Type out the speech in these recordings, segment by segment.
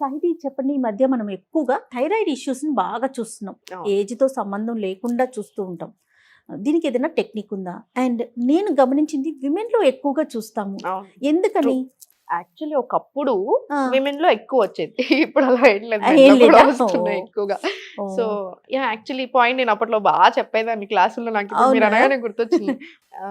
సాహితీ చెప్పండి, ఈ మధ్య మనం ఎక్కువగా థైరాయిడ్ ఇష్యూస్ని బాగా చూస్తున్నాం. అవును. ఏజ్తో సంబంధం లేకుండా చూస్తూ ఉంటాం. దీనికి ఏదైనా టెక్నిక్ ఉందా? అండ్ నేను గమనించింది విమెన్లో ఎక్కువగా చూస్తాము. అవును. ఎందుకని? యాక్చువల్లీ ఒకప్పుడు ఆ, విమెన్ లో ఎక్కువ వచ్చేది. ఇప్పుడు అలా ఏం లేదు. ఏం men లో కూడా లేదా? వస్తున్నాయి ఎక్కువగా. ఓ, సో యాక్చువల్లీ పాయింట్ నేను అప్పట్లో బాగా చెప్పేదాన్ని క్లాసుల్లో. నాకు ఇప్పుడు మీరు అవునా? అనగానే గుర్తొచ్చింది. ఆ,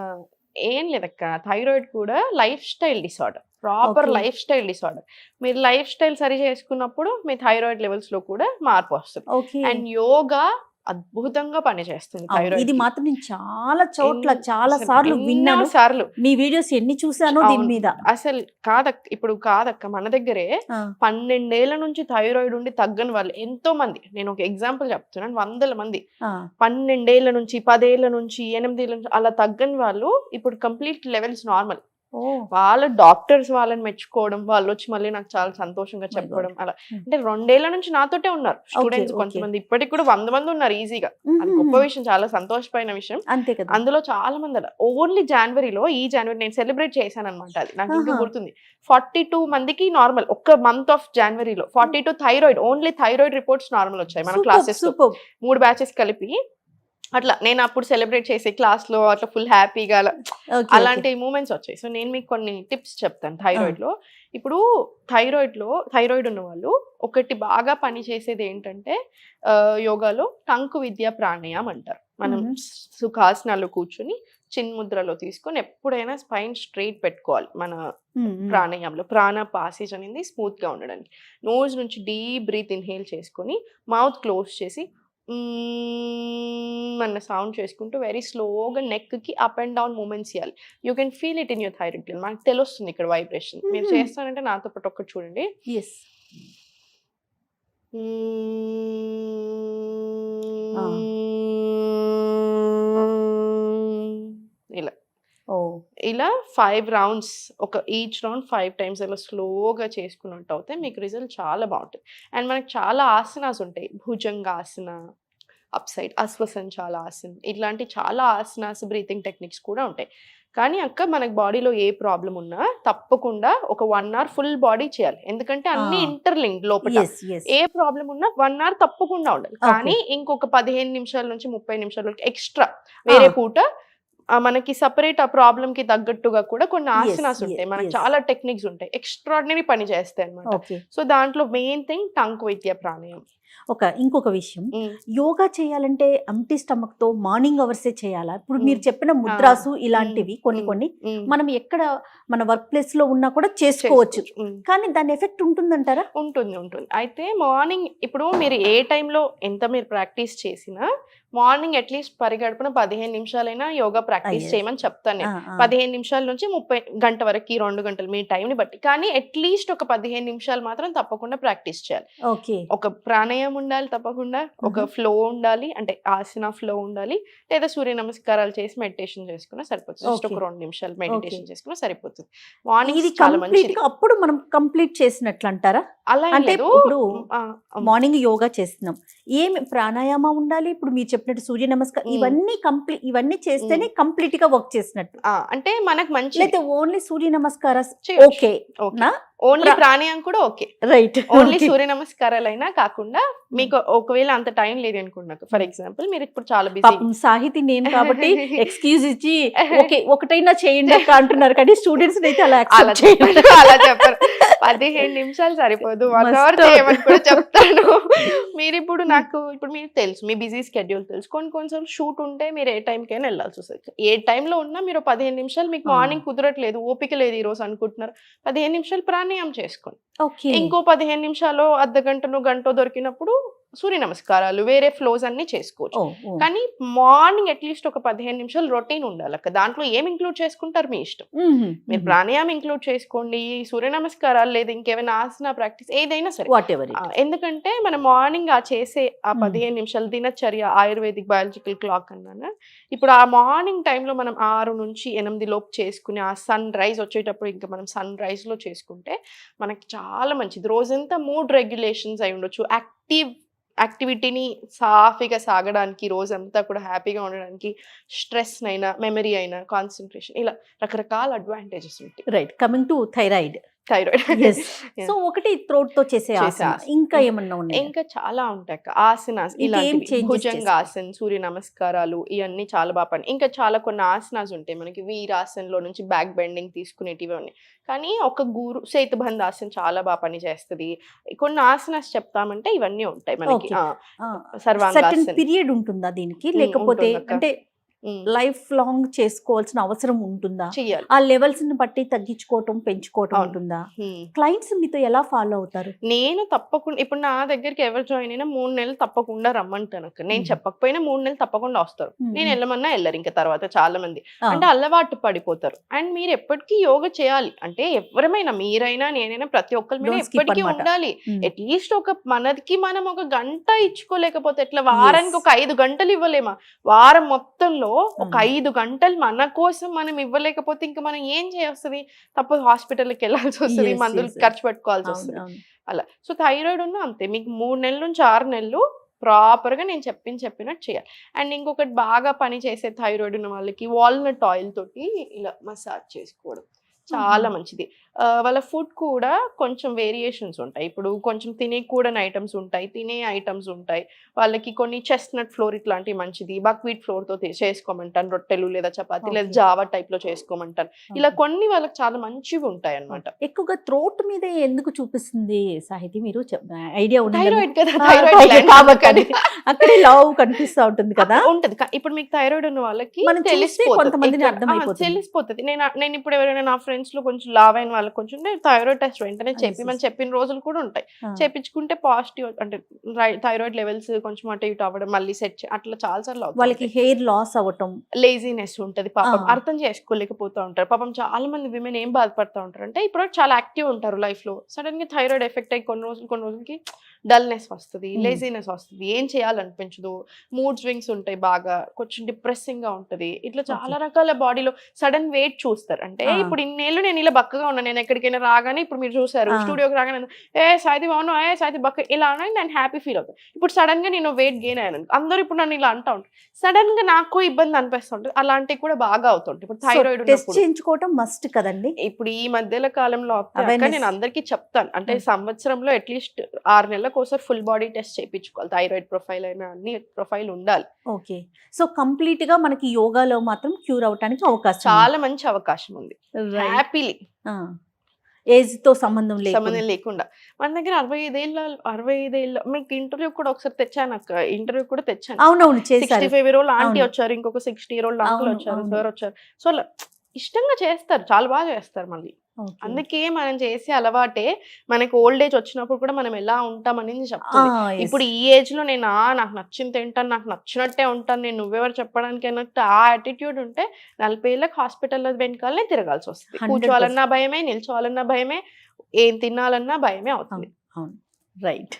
ఏం లేదక్క, థైరాయిడ్ కూడా life style disorder, proper okay. Life style disorder. మీరు లైఫ్ స్టైల్ సరి చేసుకున్నప్పుడు మీ థైరాయిడ్ లెవెల్స్ లో కూడా మార్పు వస్తుంది. ఓకే. అండ్ యోగా అద్భుతంగా పనిచేస్తుంది అవును, థైరాయిడ్ ఇది కి. మాత్రం నేను చాలా చోట్ల ఎన్- చాలా అసలు సార్లు ఎన్నో విన్నాను. సార్లు. మీ వీడియోస్ ఎన్ని చూసానో దీని అవును. మీద. అసలు కాదక్క, మన దగ్గరే ఆ, 12 ఏళ్ల నుంచి థైరాయిడ్ ఉండి తగ్గని వాళ్ళు ఎంతో మంది. నేను ఒక ఎగ్జాంపుల్ చెప్తున్నాను, 100 మంది ఆ, 12 ఏళ్ల నుంచి, 10 ఏళ్ల నుంచి, 8 ఏళ్ల నుంచి అలా తగ్గని వాళ్ళు ఇప్పుడు కంప్లీట్ లెవెల్స్ నార్మల్. ఓ వాళ్ళ డాక్టర్స్ వాళ్ళని మెచ్చుకోవడం, వాళ్ళు వచ్చి మళ్ళీ నాకు చాలా సంతోషంగా మై చెప్పడం గాడ్. అలా. అంటే 2 ఏళ్ల నుంచి నాతోటే ఉన్నారు స్టూడెంట్స్. ఓకే. కొంతమంది ఇప్పటికి కూడా 100 మంది ఉన్నారు ఈజీగా. అది గొప్ప విషయం, చాలా సంతోషమైన విషయం. అంతే కదా. అందులో చాలా మంది అలా ఓన్లీ జనవరిలో, ఈ జనవరి నేను సెలబ్రేట్ చేశాను అనమాట. అది నాకు ఇంకా ఆహా. గుర్తుంది. 42 మందికి నార్మల్, ఒక్క మంత్ ఆఫ్ జనవరిలో 42 thyroid, only thyroid reports normal వచ్చాయి మన సూపర్ క్లాసెస్ లో. సూపర్. 3 బ్యాచెస్ కలిపి అట్లా నేను అప్పుడు సెలబ్రేట్ చేసే క్లాస్ లో అట్లా ఫుల్ హ్యాపీగా అలా ఓకే. అలాంటి మూమెంట్స్ వచ్చాయి. సో నేను మీకు కొన్ని టిప్స్ చెప్తాను థైరాయిడ్ లో. ఇప్పుడు థైరాయిడ్ ఉన్న వాళ్ళు ఒకటి బాగా పని చేసేది ఏంటంటే యోగాలో టంకు విద్య ప్రాణాయామం అంటారు. మనం సుఖాసనాలు కూర్చుని చిన్ముద్రలో తీసుకొని ఎప్పుడైనా స్పైన్ స్ట్రైట్ పెట్టుకోవాలి. మన ప్రాణాయామంలో ప్రాణ పాసేజ్ అనేది స్మూత్ గా ఉండడానికి నోజ్ నుంచి డీప్ బ్రీత్ ఇన్హేల్ చేసుకొని మౌత్ క్లోజ్ చేసి అన్న సౌండ్ చేసుకుంటూ వెరీ స్లోగా నెక్ కి అప్ అండ్ డౌన్ మూమెంట్స్ ఇవ్వాలి. You can feel it in your thyroid gland. మనకు తెలుస్తుంది ఇక్కడ వైబ్రేషన్. మీరు చేస్తానంటే నాతో పాటు ఒక్కటి చూడండి. ఎస్. ఇలా ఓ, ఇలా 5 రౌండ్స్, ఒక ఈచ్ రౌండ్ 5 టైమ్స్ అలా స్లోగా చేసుకున్నట్టు అవుతే మీకు రిజల్ట్ చాలా బాగుంటుంది. అండ్ మనకు చాలా ఆసనాస్ ఉంటాయి. భుజంగాసన, అప్ సైడ్ అశ్వసంచాల ఆసన, ఇట్లాంటి చాలా ఆసనాస్, బ్రీతింగ్ టెక్నిక్స్ కూడా ఉంటాయి. కానీ అక్క మనకు బాడీలో ఏ ప్రాబ్లం ఉన్నా తప్పకుండా ఒక 1 అవర్ ఫుల్ బాడీ చేయాలి. ఎందుకంటే అన్ని ఇంటర్లింక్ లోపల. Yes yes. ఏ ప్రాబ్లం ఉన్నా 1 అవర్ తప్పకుండా ఉండాలి. కానీ ఇంకొక 15 నిమిషాల నుంచి 30 నిమిషాల వరకు ఎక్స్ట్రా వేరే పూట మనకి సపరేట్ ఆ ప్రాబ్లం కి తగ్గట్టుగా కూడా కొన్ని ఆసనాస్ ఉంటాయి. మనకి చాలా టెక్నిక్స్ ఉంటాయి, ఎక్స్ట్రాడినరీ పని చేస్తాయి అనమాట. ఓకే. సో దాంట్లో మెయిన్ థింగ్ టంక్ విద్య ప్రాణాయామం. ఇంకొక విషయం, యోగా చేయాలంటే ఎంప్టీ స్టమక్ తో మార్నింగ్ అవర్సే చేయాలా? ఇప్పుడు మీరు చెప్పిన ముద్రాసు ఇలాంటివి కొన్ని మనం ఎక్కడ మన వర్క్ ప్లేస్ లో ఉన్నా కూడా చేసుకోవచ్చు. కానీ దాని ఎఫెక్ట్ ఉంటుందంటారా? ఉంటుంది. అయితే మార్నింగ్ ఇప్పుడు మీరు ఏ టైంలో ఎంత మీరు ప్రాక్టీస్ చేసినా మార్నింగ్ అట్లీస్ట్ పరిగడుపున 15 నిమిషాలైనా యోగా ప్రాక్టీస్ చేయమని చెప్తాను నేను. 15 నిమిషాల నుంచి 30 గంట వరకు, 2 గంటలు మీ టైంని బట్టి. కానీ అట్లీస్ట్ ఒక 15 నిమిషాలు మాత్రం తప్పకుండా ప్రాక్టీస్ చేయాలి. ఓకే. ఒక ప్రాణాయామం ఉండాలి తప్పకుండా, ఒక ఫ్లో ఉండాలి, అంటే ఆసన ఫ్లో ఉండాలి, లేదా సూర్య నమస్కారాలు చేసి మెడిటేషన్ చేసుకున్నా సరిపోతుంది. జస్ట్ ఒక 2 నిమిషాలు మెడిటేషన్ చేసుకున్నా సరిపోతుంది. మార్నింగ్ ఇది చాలా మంచిది. కంప్లీట్ గా అప్పుడు మనం కంప్లీట్ చేసినట్లు అంటారా? అలా ఏం అంటే లేదు. ఇప్పుడు మార్నింగ్ యోగా చేస్తున్నాం, ఏమి ప్రాణాయామం ఉండాలి, ఇప్పుడు మీరు చెప్పినట్టు సూర్య నమస్కారం, ఇవన్నీ చేస్తేనే కంప్లీట్ గా వర్క్ చేసినట్టు. అంటే మనకు మంచి లేకపోతే ఓన్లీ సూర్య నమస్కారం ఓకే నా? ఓన్లీ ప్రాణాయామం కూడా ఓకే, రైట్. ఓన్లీ సూర్య నమస్కారాలైనా కాకుండా మీకు ఒకవేళ అంత టైం లేదు అనుకున్నాక, ఫర్ ఎగ్జాంపుల్ మీరు ఇప్పుడు చాలా బిజీ సాహితీ నేను కాబట్టి ఎక్స్క్యూజ్ ఇచ్చి ఓకే ఒకటైనా చేయండి అక్క అంటున్నారు, కానీ స్టూడెంట్స్ అయితే అలా అలా చెప్పారు. 15 నిమిషాలు సరిపోదు, 1 అవర్ చేయమని కూడా చెప్తాను. మీరు ఇప్పుడు ఇప్పుడు మీకు తెలుసు, మీ బిజీ స్కెడ్యూల్ తెలుసు. కొన్నిసార్లు షూట్ ఉంటే మీరు ఏ టైంకైనా వెళ్ళాల్సి వస్తుంది. ఏ టైంలో ఉన్నా మీరు 15 నిమిషాలు, మీకు మార్నింగ్ కుదరట్లేదు, ఓపిక లేదు ఈ రోజు అనుకుంటున్నారు, 15 నిమిషాలు ప్రాణాయామం చేసుకోండి. ఇంకో 15 నిమిషాలు, అర్ధ గంటనో గంటో దొరికినప్పుడు సూర్య నమస్కారాలు, వేరే ఫ్లోస్ అన్ని చేసుకోవచ్చు. కానీ మార్నింగ్ అట్లీస్ట్ ఒక 15 నిమిషాలు రొటీన్ ఉండాలి అక్క. దాంట్లో ఏం ఇంక్లూడ్ చేసుకుంటారు మీ ఇష్టం. మీరు ప్రాణాయామం ఇంక్లూడ్ చేసుకోండి, సూర్య నమస్కారాలు, లేదా ఇంకేమైనా ఆసన ప్రాక్టీస్ ఏదైనా సరే. ఎందుకంటే మనం మార్నింగ్ చేసే ఆ 15 నిమిషాలు దినచర్య, ఆయుర్వేదిక్ బయాలజికల్ క్లాక్ అన్నాను. ఇప్పుడు ఆ మార్నింగ్ టైంలో మనం 6 నుంచి 8 లోపు చేసుకుని ఆ సన్ రైజ్ వచ్చేటప్పుడు ఇంకా మనం సన్ రైజ్ లో చేసుకుంటే మనకి చాలా మంచిది. రోజంతా మూడ్ రెగ్యులేషన్స్ అయి ఉండొచ్చు, యాక్టివిటీని సాఫీగా సాగడానికి, రోజంతా కూడా హ్యాపీగా ఉండడానికి, స్ట్రెస్ అయినా, మెమరీ అయినా, కాన్సన్ట్రేషన్, ఇలా రకరకాల అడ్వాంటేజెస్ ఉంటాయి. Right. Coming to thyroid, thyroid. Yes. So ఒకటి థ్రోట్ తో చేసే ఆసన, ఆసన. ఇంకా ఏమన్నా ఉన్నాయి? ఇంకా చాలా ఉంటాయి అక్క ఆసనాస్, ఇంకేం ఇలాంటివి changes భుజంగాసన్, సూర్య నమస్కారాలు, ఇవన్నీ చాలా బాగా పని. ఇంకా చాలా కొన్ని ఆసనాస్ ఉంటాయి మనకి, వీరాసన్లో నుంచి బ్యాక్ బెండింగ్ తీసుకునేటివి ఉన్నాయి. కానీ ఒక గురు సేతుబంధ్ ఆసన్ చాలా బాగా పని చేస్తుంది. కొన్ని ఆసనాస్ చెప్తామంటే ఇవన్నీ ఉంటాయి మనకి. Okay. సర్టన్ సర్వాంగాసన్ పీరియడ్ ఉంటుందా దీనికి, లేకపోతే ఉంటుందక్క. అంటే లైఫ్ లాంగ్ చేసుకోవాల్సిన అవసరం ఉంటుందా? చెయ్యాలి. ఆ లెవెల్స్ ని బట్టి తగ్గించుకోవటం పెంచుకోవటం అవును. ఉంటుందా? హ్మ్. క్లయింట్స్ మీతో ఎలా ఫాలో అవుతారు? నేను తప్పకుండా ఇప్పుడు నా దగ్గరికి ఎవరు జాయిన్ అయినా 3 నెలలు తప్పకుండా రమ్మంటాను అక్క. నేను మ్మ్. చెప్పకపోయినా 3 నెలలు తప్పకుండా వస్తారు. మ్మ్. నేను వెళ్ళమన్నా వెళ్ళరు ఇంకా తర్వాత చాలా మంది. ఆ, అంటే అలవాటు పడిపోతారు. అండ్ మీరు ఎప్పటికీ యోగా చేయాలి. అంటే ఎవరమైనా మీరైనా నేనైనా ప్రతి ఒక్కరి మీద Don't skip ఎప్పటికీ అన్నమాట. ఉండాలి. మ్మ్. అట్లీస్ట్ మనకి మనం ఒక గంట ఇచ్చుకోలేకపోతే ఎట్లా, వారానికి ఒక 5 గంటలు ఇవ్వలేమా? వారం మొత్తంలో ఒక 5 గంటలు మన కోసం మనం ఇవ్వలేకపోతే ఇంకా మనం ఏం చేస్తుంది? తప్పదు, హాస్పిటల్కి వెళ్ళాల్సి వస్తుంది, Yes, మందులు yes. ఖర్చు పెట్టుకోవాల్సి అవును, వస్తుంది. అవును. అలా. సో థైరాయిడ్ ఉన్న అంతే, మీకు 3 నెలల నుంచి 6 నెలలు ప్రాపర్ గా నేను చెప్పినట్టు చేయాలి. అండ్ ఇంకొకటి బాగా పని చేసే థైరాయిడ్ ఉన్న వాళ్ళకి వాల్నట్ ఆయిల్ తోటి ఇలా మసాజ్ చేసుకోవడం చాలా మంచిది. వాళ్ళ ఫుడ్ కూడా కొంచెం వేరియేషన్స్ ఉంటాయి. ఇప్పుడు కొంచెం తినేకూడని ఐటమ్స్ ఉంటాయి, తినే ఐటమ్స్ ఉంటాయి. వాళ్ళకి కొన్ని చెస్ట్నట్ ఫ్లోర్ ఇట్లాంటివి మంచిది, బక్వీట్ ఫ్లోర్ తో చేసుకోమంటాను, రొట్టెలు లేదా చపాతీ లేదా Okay. జావా టైప్ లో చేసుకోమంటాను. ఇలా Okay. కొన్ని వాళ్ళకి చాలా మంచివి ఉంటాయి అన్నమాట. ఎక్కువగా థ్రోట్ మీద ఎందుకు చూపిస్తుంది సాహితి? మీరు ఐడియా ఉంది థైరాయిడ్ కదా, ఆ, థైరాయిడ్ thyroid గ్లాండ్ కాబట్టి అందుకని. అక్కడే లవ్ కనిపిస్తా ఉంటుంది కదా. ఉంటది. ఇప్పుడు మీకు థైరాయిడ్ ఉన్న వాళ్ళకి మనం చూస్తే తెలిసిపోతుంది. కొంతమందిని అర్థమైపోతుంది. తెలిసిపోతుంది. నేను ఇప్పుడు ఎవరైనా నా ఫ్రెండ్స్ లో కొంచెం లావ్ అయిన వాళ్ళకి కొంచెం థైరాయిడ్ టెస్ట్ వెంటనే మనం చెప్పిన రోజులు కూడా ఉంటాయి. ఆ, చేపించుకుంటే పాజిటివ్ అంటే థైరాయిడ్ లెవెల్స్ కొంచెం అటు ఇటు అవ్వడం, మళ్ళీ సెట్ అట్లా చాలా సార్లు వాళ్ళకి హెయిర్ లాస్ అవ్వటం, లేజినెస్ ఉంటది పాపం, ఆ. అర్థం చేసుకోలేకపోతూ ఉంటారు పాపం. చాలా మంది విమెన్ ఏం బాధపడుతూ ఉంటారు అంటే, ఇప్పుడు చాలా యాక్టివ్ ఉంటారు లైఫ్ లో, సడన్ గా థైరాయిడ్ ఎఫెక్ట్ అయ్యి కొన్ని రోజులకి డల్నెస్ వస్తుంది, Hmm. లేజినెస్ వస్తుంది, ఏం చేయాలనిపించదు, మూడ్ స్వింగ్స్ ఉంటాయి, బాగా కొంచెం డిప్రెసింగ్ గా ఉంటది. ఇట్లా చాలా రకాల బాడీలో సడన్ వెయిట్ చూస్తారు. అంటే ఆ. ఇప్పుడు ఇన్నేళ్ళు నేను ఇలా బక్కగా ఉన్నాను, నేను ఎక్కడికైనా రాగానే ఇప్పుడు మీరు చూసారు ఆ. స్టూడియోకి రాగానే సాయితి బాగున్నా, సాయితి బక్క ఇలా అన్నా నేను హ్యాపీ ఫీల్ అవుతాను. ఇప్పుడు సడన్ గా నేను వెయిట్ గెయిన్ అయ్యాను, అందరూ ఇప్పుడు నన్ను ఇలా అంటా ఉంటారు, సడన్ గా నాకు ఇబ్బంది అనిపిస్తుంటుంది. అలాంటివి కూడా బాగా అవుతుంటాయి. ఇప్పుడు థైరాయిడ్ టెస్ట్ ఉన్నప్పుడు చేయించుకోవటం మస్ట్ కదండి. ఇప్పుడు ఈ మధ్యల కాలంలో అక్క Awareness. నేను అందరికీ చెప్తాను, అంటే సంవత్సరంలో అట్లీస్ట్ 6 నెలలకు ఒకసారి ఫుల్ బాడీ టెస్ట్ చేయించుకోవాలి. థైరాయిడ్ ప్రొఫైల్ అయినా అన్ని ప్రొఫైల్ ఉండాలి. ఓకే. సో కంప్లీట్ గా మనకి యోగాలో మాత్రం క్యూర్ అవటానికి అవకాశం చాలా మంచి అవకాశం ఉంది. హ్యాపీలీ ఏజ్ తో సంబంధం సంబంధం లేకుండా. లేకుండా మన దగ్గర 65 మీకు ఇంటర్వ్యూ కూడా ఒకసారి తెచ్చాను అక్క, ఇంటర్వ్యూ కూడా తెచ్చాను. అవునవును, చేశారు. 65 year old ఆంటీ అవును. వచ్చారు, ఇంకొక 60 year old అంకుల్ అవును, వచ్చారు, అవును. సార్ వచ్చారు. సో అలా ఇష్టంగా చేస్తారు, చాలా బాగా చేస్తారు. మళ్ళీ Okay. అందుకే మనం చేసే అలవాటే మనకి ఓల్డ్ ఏజ్ వచ్చినప్పుడు కూడా మనం ఎలా ఉంటామనేది చెప్తుంది. yes. ఇప్పుడు ఈ ఏజ్ లో నేను నాకు నచ్చింది తింటాను, నాకు నచ్చినట్టే ఉంటాను, నేను నువ్వెవరు చెప్పడానికి అన్నట్టు ఆ యాటిట్యూడ్ ఉంటే 40 ఏళ్ళకి హాస్పిటల్లో వెనకాలనే తిరగాల్సి వస్తుంది. 100%. కూర్చోవాలన్నా భయమే, నిల్చోవాలన్నా భయమే, ఏం తినాలన్నా భయమే అవుతుంది. అవును, రైట్.